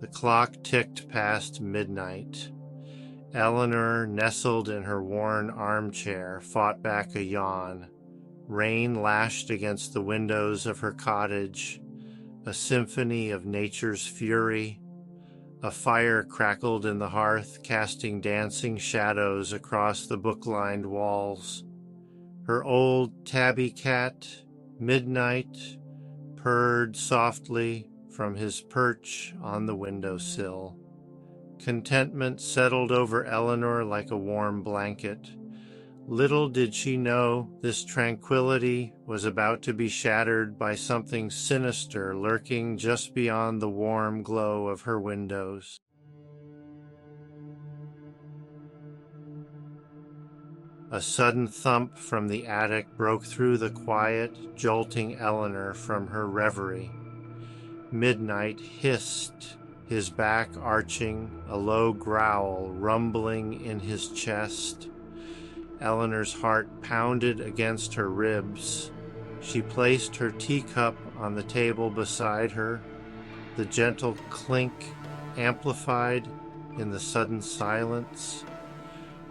The clock ticked past midnight. Eleanor, nestled in her worn armchair, fought back a yawn. Rain lashed against the windows of her cottage, a symphony of nature's fury. A fire crackled in the hearth, casting dancing shadows across the book-lined walls. Her old tabby cat, Midnight, purred softly from his perch on the windowsill. Contentment settled over Eleanor like a warm blanket. Little did she know this tranquility was about to be shattered by something sinister lurking just beyond the warm glow of her windows. A sudden thump from the attic broke through the quiet, jolting Eleanor from her reverie. Midnight hissed, his back arching, a low growl rumbling in his chest. Eleanor's heart pounded against her ribs. She placed her teacup on the table beside her, the gentle clink amplified in the sudden silence.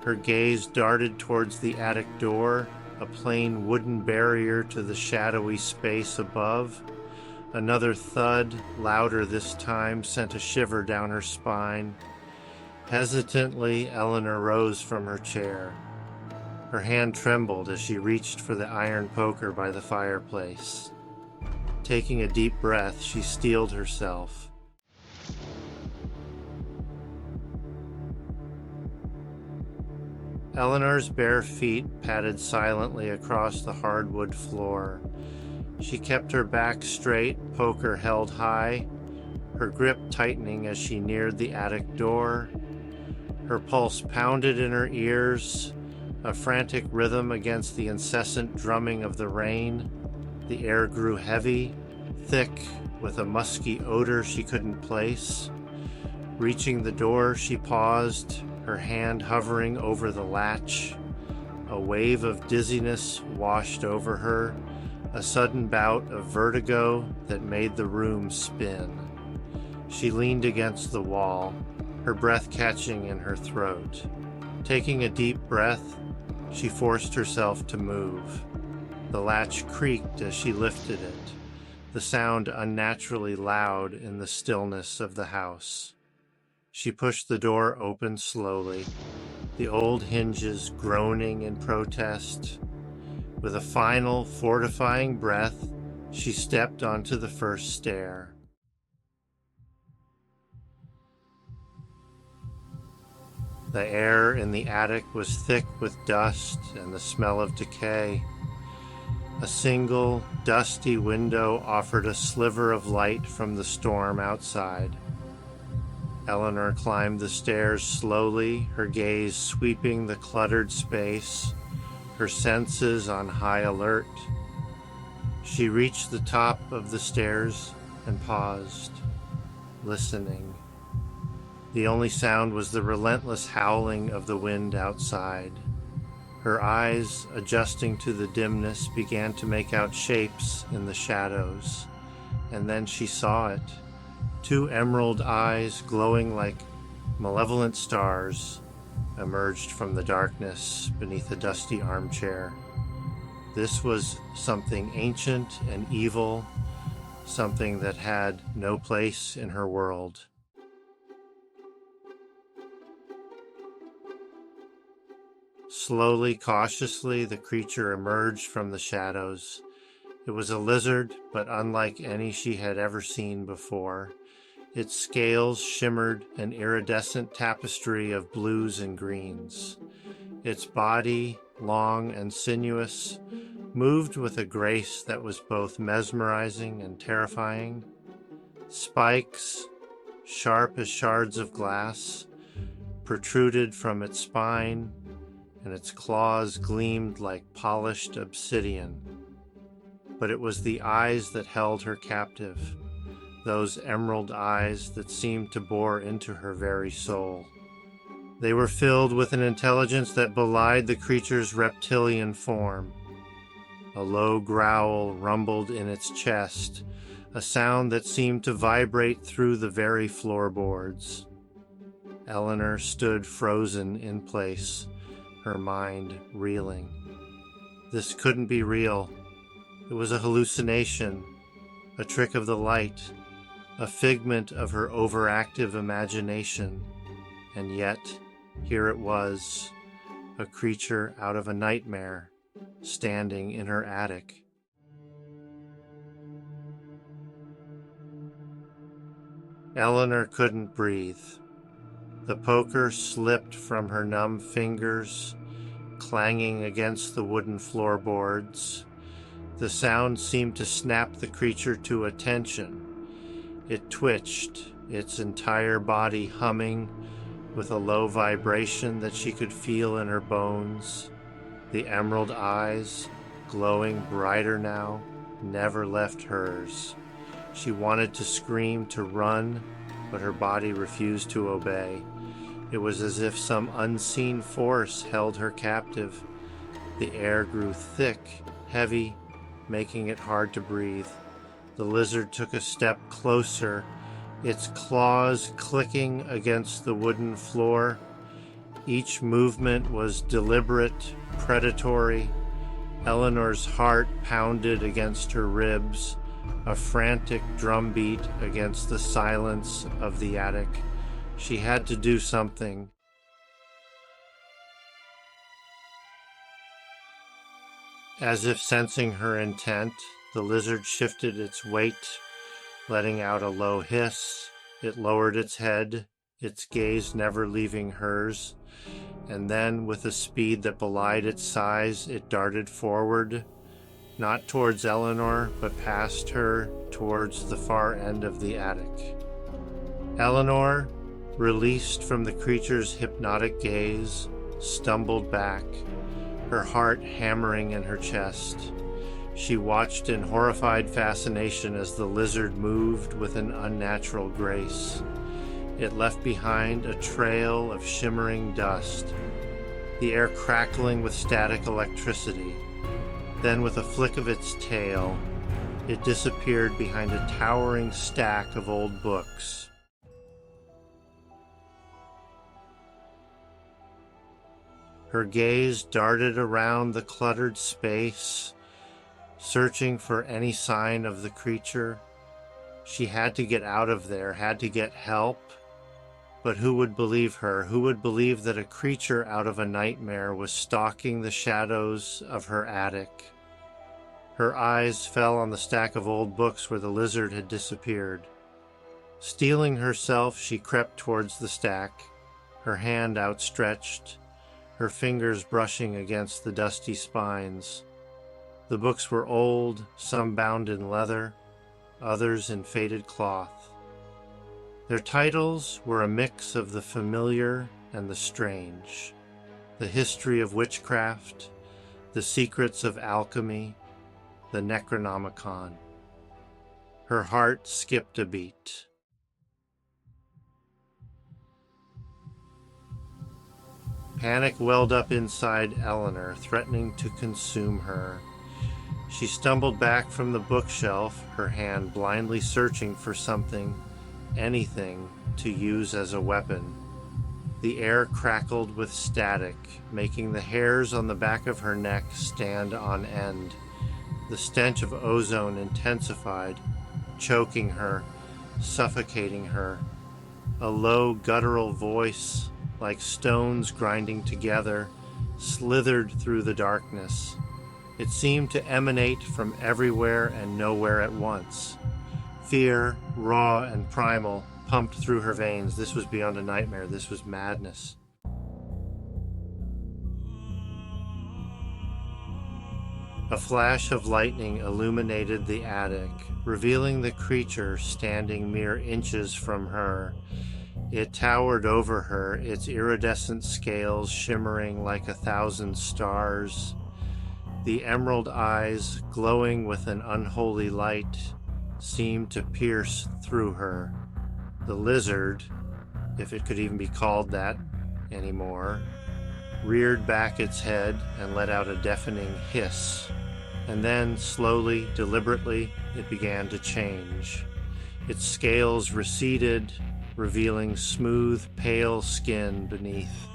Her gaze darted towards the attic door, a plain wooden barrier to the shadowy space above. Another thud, louder this time, sent a shiver down her spine. Hesitantly, Eleanor rose from her chair. Her hand trembled as she reached for the iron poker by the fireplace. Taking a deep breath, she steeled herself. Eleanor's bare feet padded silently across the hardwood floor. She kept her back straight, poker held high, her grip tightening as she neared the attic door. Her pulse pounded in her ears, a frantic rhythm against the incessant drumming of the rain. The air grew heavy, thick, with a musky odor she couldn't place. Reaching the door, she paused, her hand hovering over the latch. A wave of dizziness washed over her, a sudden bout of vertigo that made the room spin. She leaned against the wall, her breath catching in her throat. Taking a deep breath, she forced herself to move. The latch creaked as she lifted it, the sound unnaturally loud in the stillness of the house. She pushed the door open slowly, the old hinges groaning in protest. With a final, fortifying breath, she stepped onto the first stair. The air in the attic was thick with dust and the smell of decay. A single, dusty window offered a sliver of light from the storm outside. Eleanor climbed the stairs slowly, her gaze sweeping the cluttered space, her senses on high alert. She reached the top of the stairs and paused, listening. The only sound was the relentless howling of the wind outside. Her eyes, adjusting to the dimness, began to make out shapes in the shadows, and then she saw it. Two emerald eyes, glowing like malevolent stars, emerged from the darkness beneath a dusty armchair. This was something ancient and evil, something that had no place in her world. Slowly, cautiously, the creature emerged from the shadows. It was a lizard, but unlike any she had ever seen before. Its scales shimmered an iridescent tapestry of blues and greens. Its body, long and sinuous, moved with a grace that was both mesmerizing and terrifying. Spikes, sharp as shards of glass, protruded from its spine, and its claws gleamed like polished obsidian. But it was the eyes that held her captive, those emerald eyes that seemed to bore into her very soul. They were filled with an intelligence that belied the creature's reptilian form. A low growl rumbled in its chest, a sound that seemed to vibrate through the very floorboards. Eleanor stood frozen in place, her mind reeling. This couldn't be real. It was a hallucination, a trick of the light, a figment of her overactive imagination. And yet, here it was, a creature out of a nightmare, standing in her attic. Eleanor couldn't breathe. The poker slipped from her numb fingers, clanging against the wooden floorboards. The sound seemed to snap the creature to attention. It twitched, its entire body humming with a low vibration that she could feel in her bones. The emerald eyes, glowing brighter now, never left hers. She wanted to scream, to run, but her body refused to obey. It was as if some unseen force held her captive. The air grew thick, heavy, making it hard to breathe. The lizard took a step closer, its claws clicking against the wooden floor. Each movement was deliberate, predatory. Eleanor's heart pounded against her ribs, a frantic drumbeat against the silence of the attic. She had to do something. As if sensing her intent, the lizard shifted its weight, letting out a low hiss. It lowered its head, its gaze never leaving hers, and then, with a speed that belied its size, it darted forward, not towards Eleanor, but past her, towards the far end of the attic. Eleanor, released from the creature's hypnotic gaze, stumbled back, her heart hammering in her chest. She watched in horrified fascination as the lizard moved with an unnatural grace. It left behind a trail of shimmering dust, the air crackling with static electricity. Then, with a flick of its tail, it disappeared behind a towering stack of old books. Her gaze darted around the cluttered space, searching for any sign of the creature. She had to get out of there, had to get help. But who would believe her? Who would believe that a creature out of a nightmare was stalking the shadows of her attic? Her eyes fell on the stack of old books where the lizard had disappeared. Steeling herself, she crept towards the stack, her hand outstretched, her fingers brushing against the dusty spines. The books were old, some bound in leather, others in faded cloth. Their titles were a mix of the familiar and the strange, the history of witchcraft, the secrets of alchemy, the Necronomicon. Her heart skipped a beat. Panic welled up inside Eleanor, threatening to consume her. She stumbled back from the bookshelf, her hand blindly searching for something, anything, to use as a weapon. The air crackled with static, making the hairs on the back of her neck stand on end. The stench of ozone intensified, choking her, suffocating her. A low, guttural voice, like stones grinding together, slithered through the darkness. It seemed to emanate from everywhere and nowhere at once. Fear, raw and primal, pumped through her veins. This was beyond a nightmare. This was madness. A flash of lightning illuminated the attic, revealing the creature standing mere inches from her. It towered over her, its iridescent scales shimmering like 1,000 stars. The emerald eyes, glowing with an unholy light, seemed to pierce through her. The lizard, if it could even be called that anymore, reared back its head and let out a deafening hiss. And then, slowly, deliberately, it began to change. Its scales receded, revealing smooth, pale skin beneath.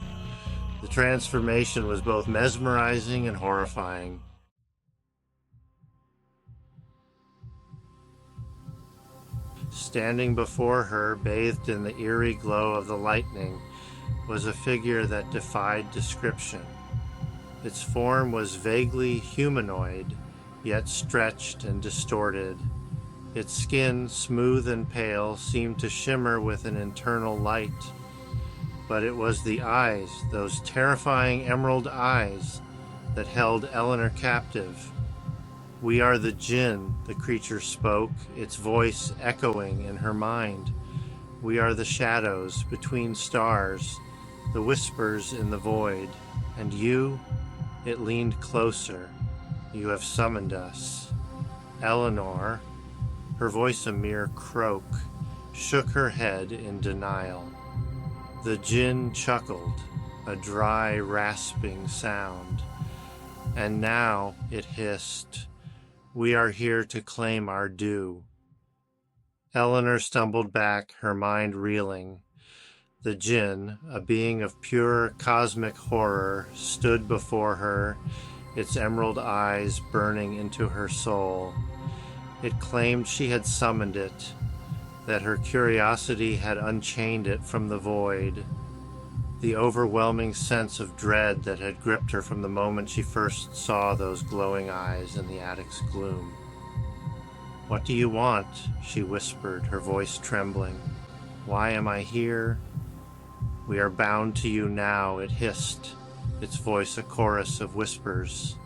The transformation was both mesmerizing and horrifying. Standing before her, bathed in the eerie glow of the lightning, was a figure that defied description. Its form was vaguely humanoid, yet stretched and distorted. Its skin, smooth and pale, seemed to shimmer with an internal light. But it was the eyes, those terrifying emerald eyes, that held Eleanor captive. "We are the Jinn," the creature spoke, its voice echoing in her mind. "We are the shadows between stars, the whispers in the void. And you," it leaned closer, "you have summoned us." Eleanor, her voice a mere croak, shook her head in denial. The Jinn chuckled, a dry, rasping sound. And now, it hissed, "We are here to claim our due." Eleanor stumbled back, her mind reeling. The Jinn, a being of pure cosmic horror, stood before her, its emerald eyes burning into her soul. It claimed she had summoned it, that her curiosity had unchained it from the void. The overwhelming sense of dread that had gripped her from the moment she first saw those glowing eyes in the attic's gloom. "What do you want?" she whispered, her voice trembling. "Why am I here?" "We are bound to you now," it hissed, its voice a chorus of whispers.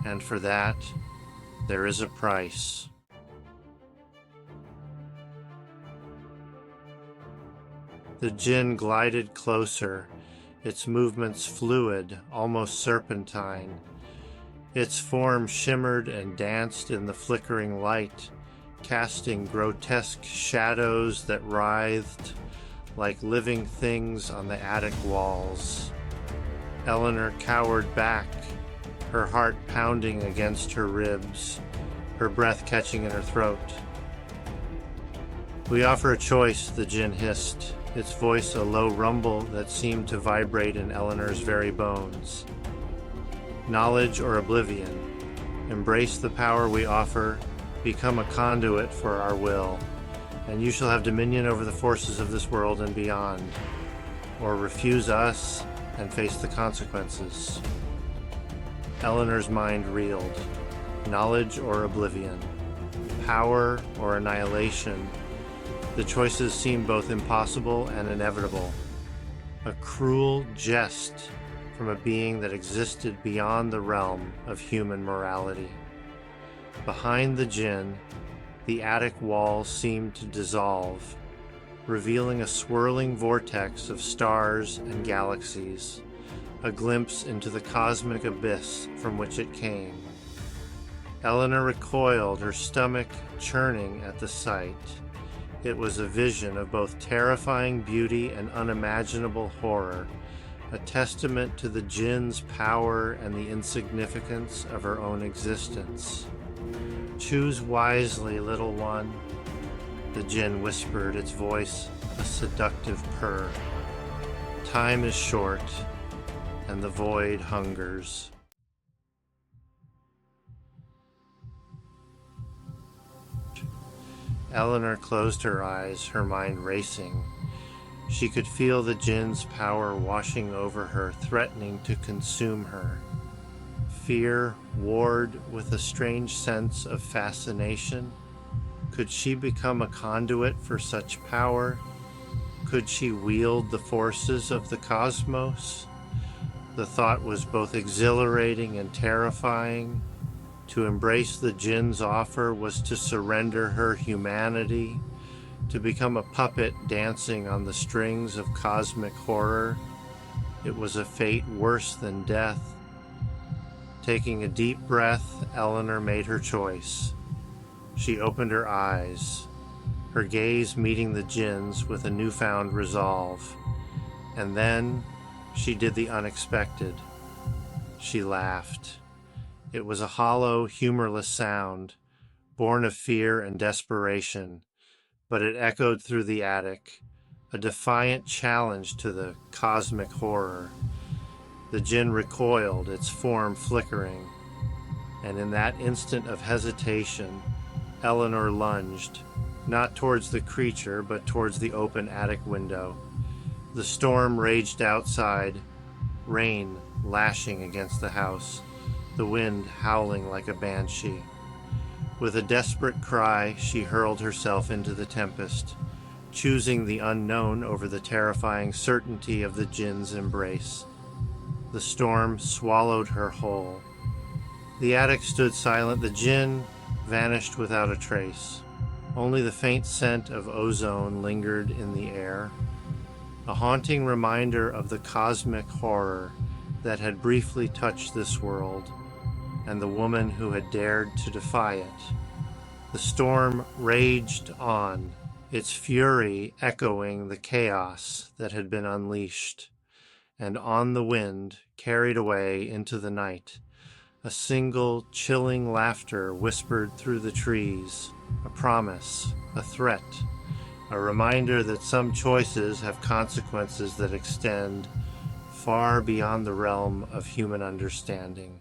"And for that, there is a price." The Jinn glided closer, its movements fluid, almost serpentine. Its form shimmered and danced in the flickering light, casting grotesque shadows that writhed like living things on the attic walls. Eleanor cowered back, her heart pounding against her ribs, her breath catching in her throat. "We offer a choice," the Jinn hissed, its voice a low rumble that seemed to vibrate in Eleanor's very bones. "Knowledge or oblivion. Embrace the power we offer, become a conduit for our will, and you shall have dominion over the forces of this world and beyond. Or refuse us and face the consequences." Eleanor's mind reeled. Knowledge or oblivion. Power or annihilation. The choices seemed both impossible and inevitable. A cruel jest from a being that existed beyond the realm of human morality. Behind the Jinn, the attic wall seemed to dissolve, revealing a swirling vortex of stars and galaxies, a glimpse into the cosmic abyss from which it came. Eleanor recoiled, her stomach churning at the sight. It was a vision of both terrifying beauty and unimaginable horror, a testament to the Jinn's power and the insignificance of her own existence. "Choose wisely, little one," the Jinn whispered, its voice a seductive purr. "Time is short, and the void hungers." Eleanor closed her eyes, her mind racing. She could feel the Jinn's power washing over her, threatening to consume her. Fear warred with a strange sense of fascination. Could she become a conduit for such power? Could she wield the forces of the cosmos? The thought was both exhilarating and terrifying. To embrace the Jinn's offer was to surrender her humanity, to become a puppet dancing on the strings of cosmic horror. It was a fate worse than death. Taking a deep breath, Eleanor made her choice. She opened her eyes, her gaze meeting the Jinn's with a newfound resolve. And then she did the unexpected. She laughed. It was a hollow, humorless sound, born of fear and desperation, but it echoed through the attic, a defiant challenge to the cosmic horror. The djinn recoiled, its form flickering, and in that instant of hesitation, Eleanor lunged, not towards the creature, but towards the open attic window. The storm raged outside, rain lashing against the house, the wind howling like a banshee. With a desperate cry, she hurled herself into the tempest, choosing the unknown over the terrifying certainty of the djinn's embrace. The storm swallowed her whole. The attic stood silent. The djinn vanished without a trace. Only the faint scent of ozone lingered in the air, a haunting reminder of the cosmic horror that had briefly touched this world, and the woman who had dared to defy it. The storm raged on, its fury echoing the chaos that had been unleashed, and on the wind, carried away into the night, a single chilling laughter whispered through the trees, a promise, a threat, a reminder that some choices have consequences that extend far beyond the realm of human understanding.